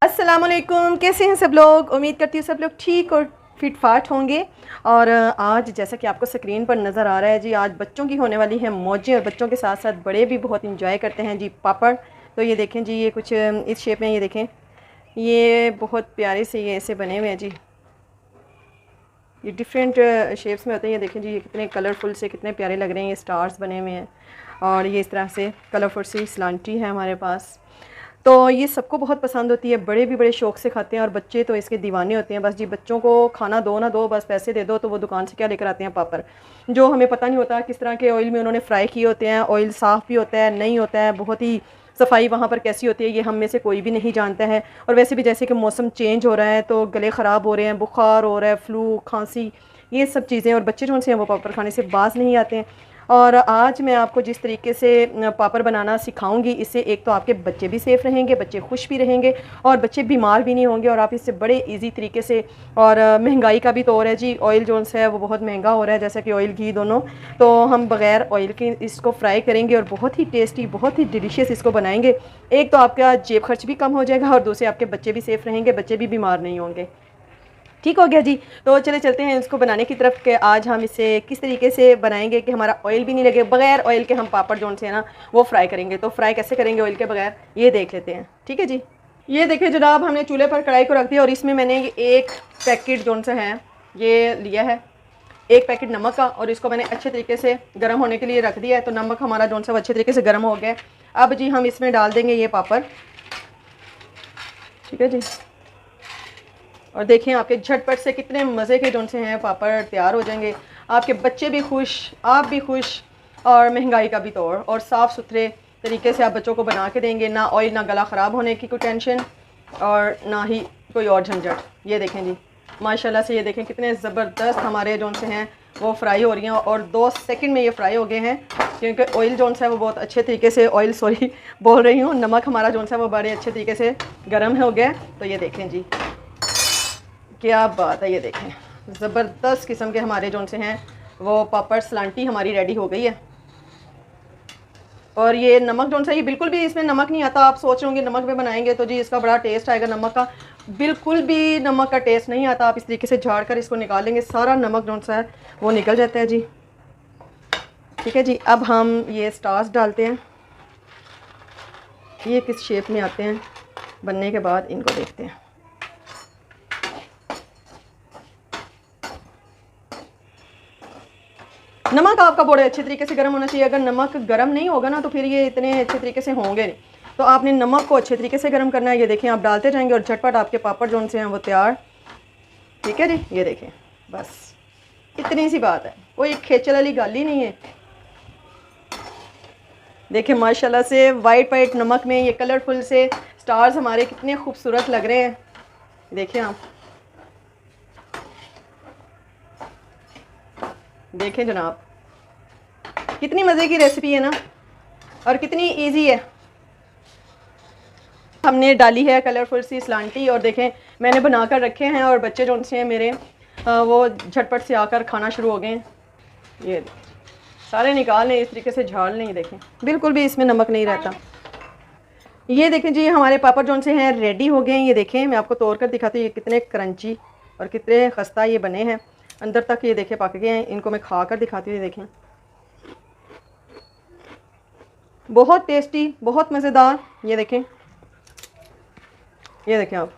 अस्सलाम वालेकुम, कैसे हैं सब लोग। उम्मीद करती हूँ सब लोग ठीक और फिट फाट होंगे। और आज जैसा कि आपको स्क्रीन पर नज़र आ रहा है जी, आज बच्चों की होने वाली है मौजें और बच्चों के साथ साथ बड़े भी बहुत इंजॉय करते हैं जी पापड़। तो ये देखें जी, ये कुछ इस शेप में, ये देखें, ये बहुत प्यारे से ये ऐसे बने हुए हैं जी। ये डिफरेंट शेप्स में होते हैं। ये देखें जी, ये कितने कलरफुल से कितने प्यारे लग रहे हैं। ये स्टार्स बने हुए हैं और ये इस तरह से कलरफुल सी स्लांटी है हमारे पास। तो ये सबको बहुत पसंद होती है, बड़े भी बड़े शौक़ से खाते हैं और बच्चे तो इसके दीवाने होते हैं। बस जी, बच्चों को खाना दो ना दो, बस पैसे दे दो तो वो दुकान से क्या लेकर आते हैं, पापड़, जो हमें पता नहीं होता किस तरह के ऑयल में उन्होंने फ्राई किए होते हैं। ऑयल साफ़ भी होता है, नहीं होता है, बहुत ही सफाई वहाँ पर कैसी होती है ये हम में से कोई भी नहीं जानता है। और वैसे भी जैसे कि मौसम चेंज हो रहा है तो गले ख़राब हो रहे हैं, बुखार हो रहा है, फ्लू, खांसी, ये सब चीज़ें, और बच्चे जो से हैं वो पापड़ खाने से बाज नहीं आते हैं। और आज मैं आपको जिस तरीके से पापड़ बनाना सिखाऊंगी, इससे एक तो आपके बच्चे भी सेफ़ रहेंगे, बच्चे खुश भी रहेंगे और बच्चे बीमार भी नहीं होंगे। और आप इससे बड़े इजी तरीके से, और महंगाई का भी दौर है जी, ऑयल जो है वो बहुत महंगा हो रहा है, जैसा कि ऑयल घी दोनों। तो हम बग़ैर ऑयल के इसको फ्राई करेंगे और बहुत ही टेस्टी, बहुत ही डिलीशियस इसको बनाएंगे। एक तो आपका जेब खर्च भी कम हो जाएगा और दूसरे आपके बच्चे भी सेफ़ रहेंगे, बच्चे भी बीमार नहीं होंगे। ठीक हो गया जी। तो चले चलते हैं इसको बनाने की तरफ कि आज हम इसे किस तरीके से बनाएंगे कि हमारा ऑयल भी नहीं लगे। बगैर ऑयल के हम पापड़ जो से है ना वो फ्राई करेंगे। तो फ्राई कैसे करेंगे ऑयल के बगैर, ये देख लेते हैं। ठीक है जी। ये देखिए जनाब, हमने चूल्हे पर कढ़ाई को रख दिया और इसमें मैंने एक पैकेट जो से है ये लिया है, एक पैकेट नमक का, और इसको मैंने अच्छे तरीके से गर्म होने के लिए रख दिया है। तो नमक हमारा जो सा अच्छे तरीके से गर्म हो गया। अब जी हम इसमें डाल देंगे ये पापड़। ठीक है जी। और देखें आपके झटपट से कितने मज़े के जो से हैं पापड़ तैयार हो जाएंगे। आपके बच्चे भी खुश, आप भी खुश, और महंगाई का भी तौर, और साफ़ सुथरे तरीके से आप बच्चों को बना के देंगे। ना ऑयल, ना गला ख़राब होने की कोई टेंशन और ना ही कोई और झंझट। ये देखें जी, माशाल्लाह से ये देखें कितने ज़बरदस्त हमारे जो से हैं वो फ्राई हो रही हैं। और 2 सेकंड में ये फ्राई हो गए हैं क्योंकि ऑयल जो है वो बहुत अच्छे तरीके से, ऑयल सॉरी बोल रही हूँ, नमक हमारा जो है वो बड़े अच्छे तरीके से गर्म हो गया। तो ये देखें जी, क्या बात है। ये देखें ज़बरदस्त किस्म के हमारे जो से हैं वो पापड़ सलांटी हमारी रेडी हो गई है। और ये नमक जो सा, ये बिल्कुल भी इसमें नमक नहीं आता। आप सोच रहे होंगे नमक में बनाएंगे तो जी इसका बड़ा टेस्ट आएगा, नमक का बिल्कुल भी नमक का टेस्ट नहीं आता। आप इस तरीके से झाड़ कर इसको निकालेंगे, सारा नमक जो सा है वो निकल जाता है जी। ठीक है जी। अब हम ये स्टार्च डालते हैं। ये किस शेप में आते हैं बनने के बाद, इनको देखते हैं। नमक आपका बड़े अच्छे तरीके से गर्म होना चाहिए। अगर नमक गर्म नहीं होगा ना तो फिर ये इतने अच्छे तरीके से होंगे नहीं। तो आपने नमक को अच्छे तरीके से गर्म करना है। ये देखें, आप डालते जाएंगे और झटपट आपके पापड़ जो से हैं वो तैयार। ठीक है जी। ये देखें, बस इतनी सी बात है, कोई खेचल वाली गाल ही नहीं है। देखें माशाल्लाह से वाइट वाइट नमक में ये कलरफुल से स्टार्स हमारे कितने खूबसूरत लग रहे हैं। देखें आप, देखें जनाब, कितनी मज़े की रेसिपी है ना, और कितनी इजी है। हमने डाली है कलरफुल सी स्लांटी, और देखें मैंने बना कर रखे हैं और बच्चे जो से हैं मेरे वो झटपट से आकर खाना शुरू हो गए हैं। ये सारे निकाल लें, इस तरीके से झाड़ लें। देखें बिल्कुल भी इसमें नमक नहीं रहता। ये देखें जी, हमारे पापड़ जो से हैं रेडी हो गए हैं। ये देखें, मैं आपको तोड़ कर दिखाती हूँ, ये कितने क्रंची और कितने खस्ता ये बने हैं अंदर तक। ये देखें पक गए हैं। इनको मैं खा कर दिखाती हूँ। ये देखें बहुत टेस्टी, बहुत मज़ेदार। ये देखें, ये देखें आप,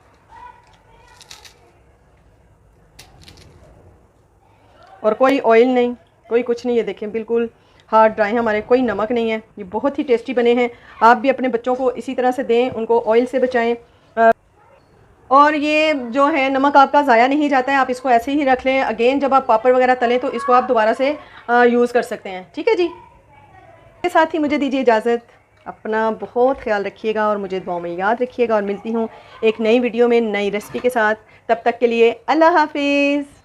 और कोई ऑयल नहीं, कोई कुछ नहीं। ये देखें बिल्कुल हार्ड ड्राई हमारे, कोई नमक नहीं है। ये बहुत ही टेस्टी बने हैं। आप भी अपने बच्चों को इसी तरह से दें, उनको ऑयल से बचाएं। और ये जो है नमक आपका ज़ाया नहीं जाता है, आप इसको ऐसे ही रख लें। अगेन जब आप पापड़ वगैरह तलें तो इसको आप दोबारा से यूज़ कर सकते हैं। ठीक है जी। इसके साथ ही मुझे दीजिए इजाज़त। अपना बहुत ख्याल रखिएगा और मुझे दुआ में याद रखिएगा, और मिलती हूँ एक नई वीडियो में नई रेसिपी के साथ। तब तक के लिए अल्लाह हाफिज़।